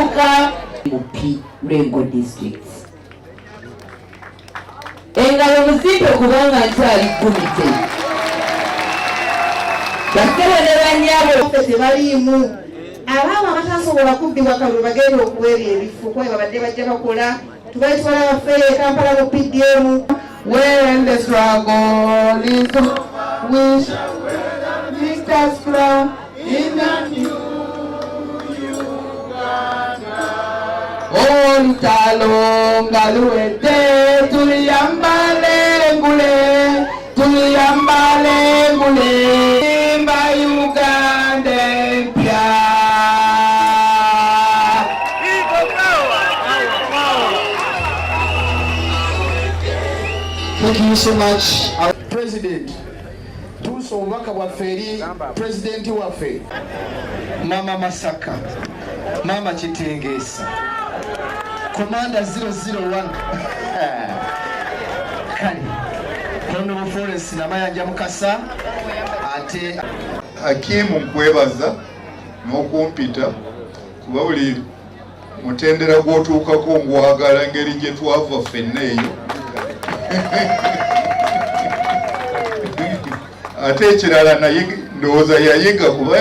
Luka Mupi Rengo districts. Engalo muzito kubanga nkyali kumite. Bakaba ne banyabo tebaliimu. Abaana abatasobola kuddibwa kalulu bagenda okuweerya ebifu kuba babadde bajja bakola tubayitwala baffe Kampala mu PDM. When the struggle is we shall weather Mr. Strong in the new Uganda. Oh, Lutalonga luete tuliyambale ngule imba Uganda mpya. Thank you so much, our President. Tuso umwaka wa feri, President wa feri. Mama Masaka, Mama Chitengesa, Commander 001. Kali, Honorable Forest Namaya Jamukasa, ate Hakimu nkwebaza n'okumpita kuba buli mutendera gw'otuukako ngwagala engeri gye twava ffenna eyo. Ate ekirala naye ndowooza yayiga kuba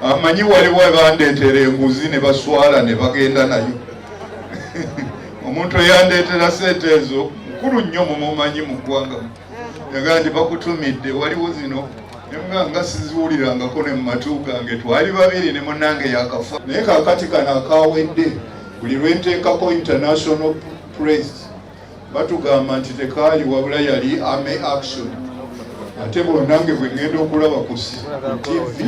amanyi waliwo bandeetera enguzi ne baswala ne bagenda nayo. Omuntu eyandeetera sente ezo mukulu nnyo mumumanyi mu ggwanga. Yagaa nti bakutumidde waliwo zino nga siziwulirangako ne mu matu gange twali babiri ne munnange yakafa. Naye kaakati kano akawedde buli lwenteekako international press batugamba nti tekaali wabula yali army action. Ate bonnange bwe ngenda okulaba ku TV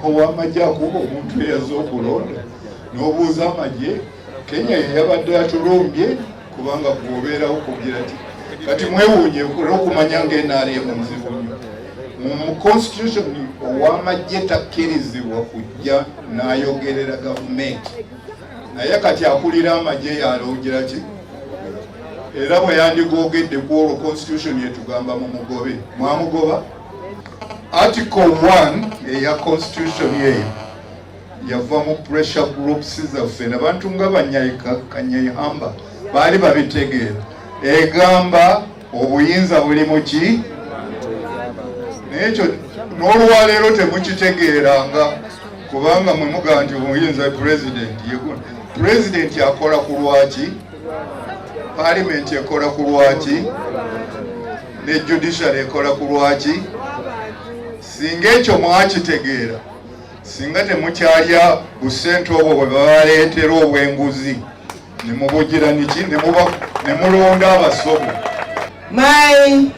ow'amagye akuba omuntu eyaza okulonda n'obuuza amagye Kenya yabadde atulumbye kubanga bw'obeerawo kugira ti kati mwewuunye olw'okumanya ng'enaaliye mu muzibu nnyo. Mu constitution ow'amagye takkirizibwa kujja n'ayogerera gavumenti, naye kati akulira amagye yaloogira ki era bwe yandigoogedde ku olwo constitution yetugamba mu mugobe mwamugoba. Article 1 eya constitution yeyo yava mu pressure groups zaffe n'abantu nga Kanyayihamba baali babitegeera. Egamba obuyinza buli mu ki n'ekyo n'olwaleero temukitegeeranga kubanga mwe mugamba nti obuyinza president akola ku lwaki, parliament ekola ku lwaki, ne judiciary ekola ku lwaki. Singa ekyo mwakitegeera, singa temukyalya busente obwo bwe babaleetera obw'enguzi ne mubugira niki ne mulonda abasobo. My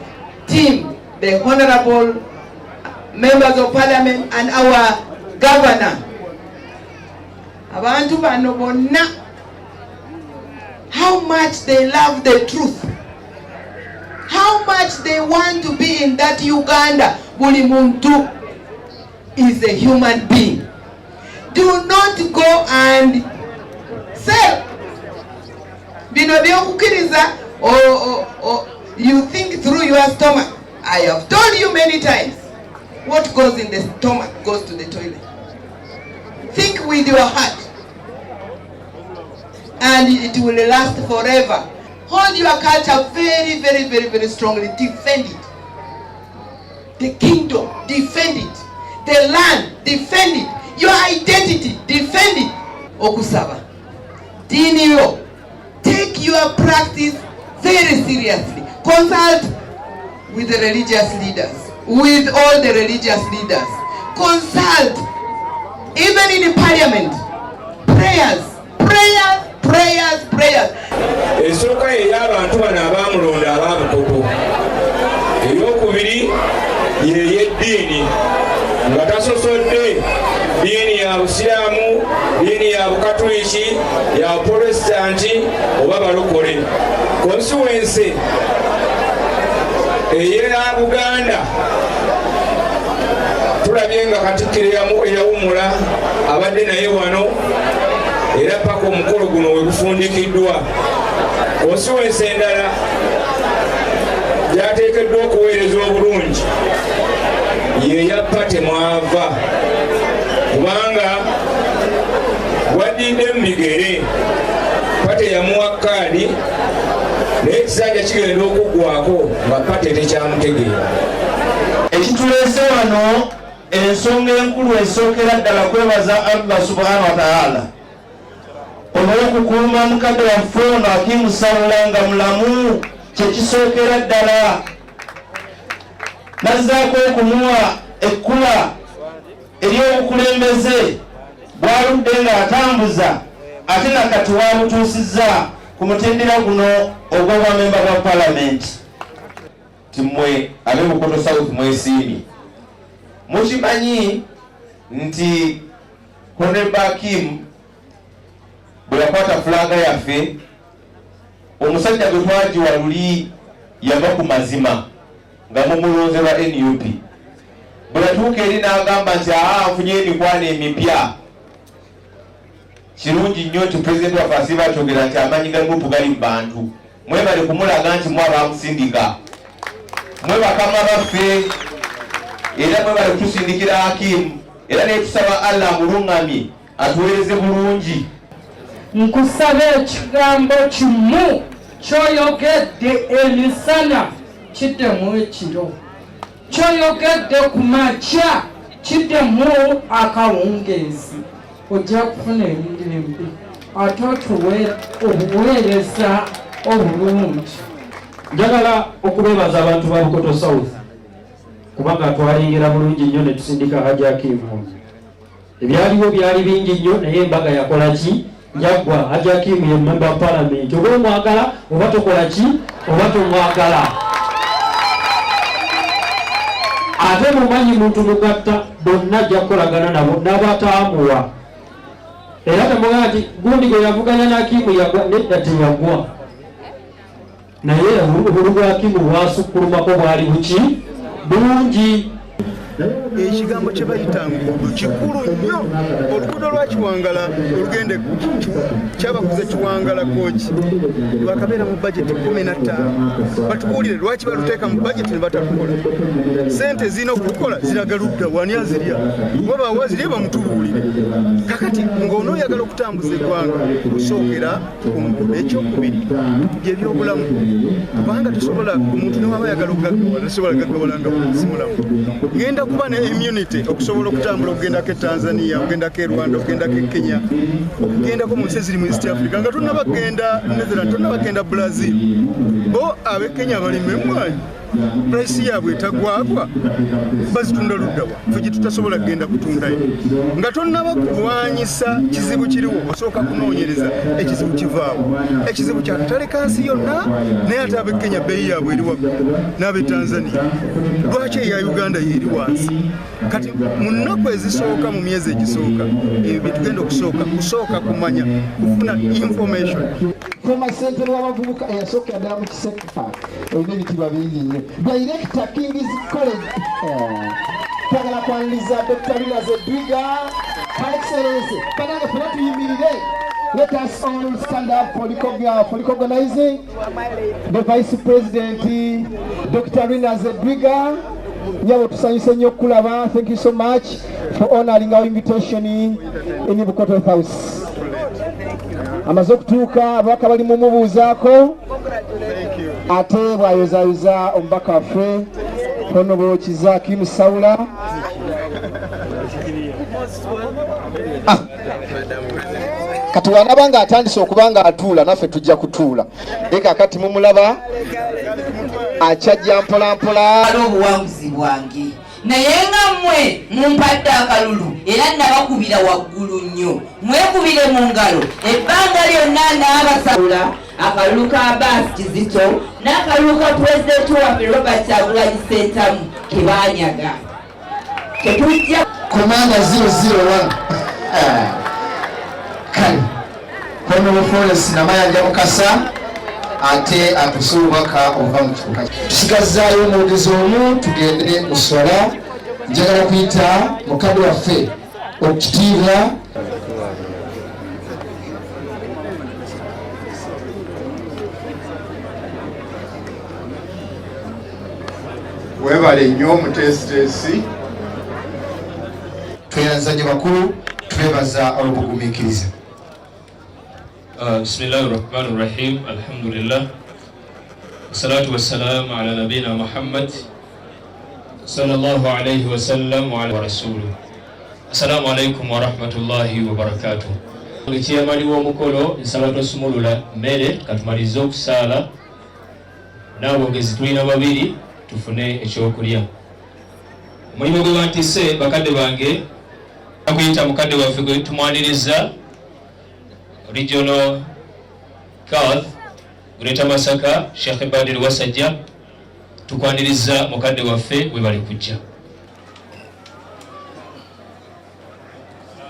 team, the honorable members of parliament and our governor, abantu bano bonna, how much they love the truth, how much they want to be in that Uganda. Buli muntu is a human being. Do not go and sell. Bino byokukiriza or you think through your stomach. I have told you many times, what goes in the stomach goes to the toilet. Think with your heart and it will last forever. Hold your culture very, very, very, very strongly. Defend it. The kingdom, defend it. The land, defend it. Your identity, defend it. Okusaba. Dinio, take your practice very seriously. Consult with the religious leaders, with all the religious leaders. Consult, even in the parliament. Prayers, prayers, prayers, prayers. Esoka y'abantu bano abamulonda ab'abukoto. Eyokubiri y'eddiini nga tasosodde ddiini ya Busiraamu, ddiini ya Bukatuliki, ya Protestanti oba balokole. Konsuwense ey'era Buganda tulabye nga Katikkiro eyawumula abadde naye wano era paka omukolo guno we gufundikiddwa. Konsuwense endala gyateekeddwa okuweereza obulungi ye yappa temwava kubanga wadinde mubigere pate yamuwa kaadi naye ekisanja kigenda okugwako nga pate tekyamutegeera. Ekituleese wano ensonga enkulu esookera ddala kwebaza Allah subhanahu wa ta'ala olw'okukuuma mukadde waffe ono Hakim Sawula nga mulamu kyekisookera ddala. Nazzaako okumuwa ekkula ery'obukulembeze bwaludde ng'atambuza ate nakati wabutuusizza ku mutendera guno ogw'obwamemba bwa palamenti. Timwe ab'Bukoto South mwesiimye. Mukimanyi nti Honorable Hakim bwe yakwata fulaga yaffe omusajja gwe twagiwa luli yava ku mazima nga mumulonze lwa NUP. Bwe yatuuka eri n'agamba nti nfunye emikwano emipya. Kirungi nnyo nti pulezidenti waffe asiba akyogera nti amaanyi ga gupu gali mu bantu. Mwebale kumulaga nti mwabamusindika. Mwebakama baffe era mwebale kutusindikira Hakim era ne tusaba Allah mulungamye atuweereze bulungi. Nkusaba ekigambo kimu kyoyogedde emisana kiddemu ekiro, kyoyogedde ku makya kiddemu akawungeezi, ojja kufuna emirembe ate otuwe obuweereza obulungi. Njagala okubeebaza abantu ba Bukoto South kubanga twalengera bulungi nnyo ne tusindika Hajji Hakim. Ebyaliwo byali bingi nnyo naye embaga yakola ki? Yaggwa. Hajji Hakim ye member of parliament. Oba omwagala oba tokola ki? Oba tomwagala. Ate mumanyi muntu mugatta bonna ajja kukolagana nabo n'abataamuwa. Era tamugamba nti gundi gwe yavuganya ne Hakim yagwa, nedda teyaggwa. Naye obululu bwa Hakim bwasukkulumako bwali buki? Bulungi. Ekigambo kye bayita nguudo kikulu nnyo. Oluguudo lwa Kiwangala olugende kyabakuze Kiwangala Koki lwakabeera mu bajeti 15. Batubuulire lwaki baluteeka mu bajeti ne batalukola. Sente zirina okukola ziraga ludda wani azirya waba awazirya bamutubuulire. Kakati ng'onooyagala okutambuza eggwanga okusookera ku nguudo. Ekyokubiri by'ebyobulamu kubanga tosobola omuntu newaba ayagala okugaggawa tasobola gaggawala nga si mulamu. Ngenda kuba ne immunity okusobola okutambula okugendako e Tanzania, okugendako e Rwanda, okugendako e Kenya, okugendako mu nsi ziri mu East Africa nga tonnabagenda Netherlands, tonnabagenda Brazil. Bo ab'e Kenya bali memwanyi price yaabwe etagwagwa bazitunda luddawa ffe gye tutasobola kugenda kutundayo nga tonnaba kulwanyisa kizibu kiriwo osooka kunoonyereza ekizibu kivaawo. Ekizibu kya katale kansi yonna naye ate ab'e Kenya bbeeyi yaabwe eri waggulu n'ab'e Tanzania lwaki eya Uganda yeeri wansi. Kati mu nnaku ezisooka mu myezi egisooka ebyo bye tugenda kusooka kumanya kufuna information. Ssentebe w'abavubuka eyasookera ddala mu kisekka olina ebitiibwa bingi nnyo. Director King's College twagala kwaniriza Dr. Rina Zedwiga, Her Excellency. Banange fena tuyimirire. Let us all stand up for recognizing the Vice President Dr. Rina Zedwiga. Nyabo tusanyuse nnyo okulaba. Thank you so much for honoring our invitation in Bukoto House. Amaze okutuuka ababaka bali mumubuuzaako ate bw'ayozayoza omubaka waffe Honorable Hakim Sawula. Kati wanaba nga atandise okuba nga atuula naffe tujja kutuula. Eka kati mumulaba akyajja mpolampola. Obuwanguzi bwange naye nga mmwe mumpadde akalulu era nabakubira waggulu nnyo. Mwekubire mu ngalo ebbanga lyonna n'abasawula akalulu ka Abbas Kizito n'akalulu ka pulezidenti waffe Robert Kyagulanyi Ssentamu ke baanyaga. Tetujja Komanda 001 kale Honorable Florence Namayanja Mukasa ate atusuubaka ova mu kibuga. Tusigazaayo omwogezi omu tugende muswala. Njagala kuyita mukadde waffe okutiibwa webale nnyo omuteesiteesi. tweyanzanye bakulu twebaza olw'okugumiikiriza. Bismillahirrahmanirrahim. Alhamdulillah. Salatu wassalamu ala nabina Muhammad sallallahu alayhi wa sallam wa ala rasuluhu. Assalamu alaikum wa rahmatullahi wa barakatuh. Ngikiyamali w'omukolo nsaba tosumulula mmere katumalize okusala n'abogezi tulina babiri tufune ekyokulya. Mulimu gwe bantise bakadde bange akuyita mukadde waffe gwe tumwaniriza Regional South Greater Masaka Sheikh Badir Wasajja tukwaniriza mukadde waffe we bali kujja.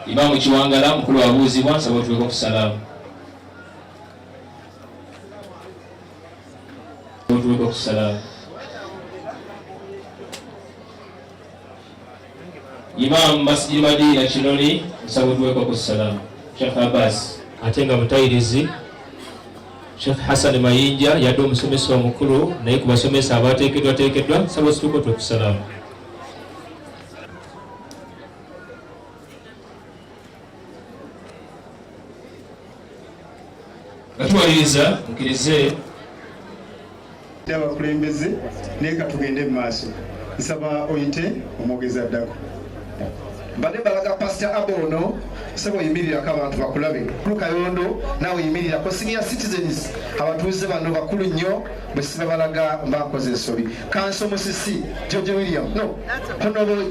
Imamu Kiwangala mukulu wabuuzibwa nsaba tuweko ku salaamu. Tuweko ku salaamu. Imam Masjid Madina Kinoni nsaba tuweko ku salaamu. Sheikh Abbas ate nga mutayirizi Sheikh Hassan Mayinja yadde omusomesa omukulu naye ku basomesa abateekeddwa nsaba tuweko ku salaamu. Batuwaliriza mukirize abakulembeze naye katugende mu maaso. Nsaba oyite omwogezi addako. Mbadde balaga Pastor Abono nsaba oyimirirako abantu bakulabe. Kayondo naawe oyimirirako senior citizens abatuuze bano bakulu nnyo bwe sibabalaga mbakoze ensobi. Kanso Musisi George William no honorable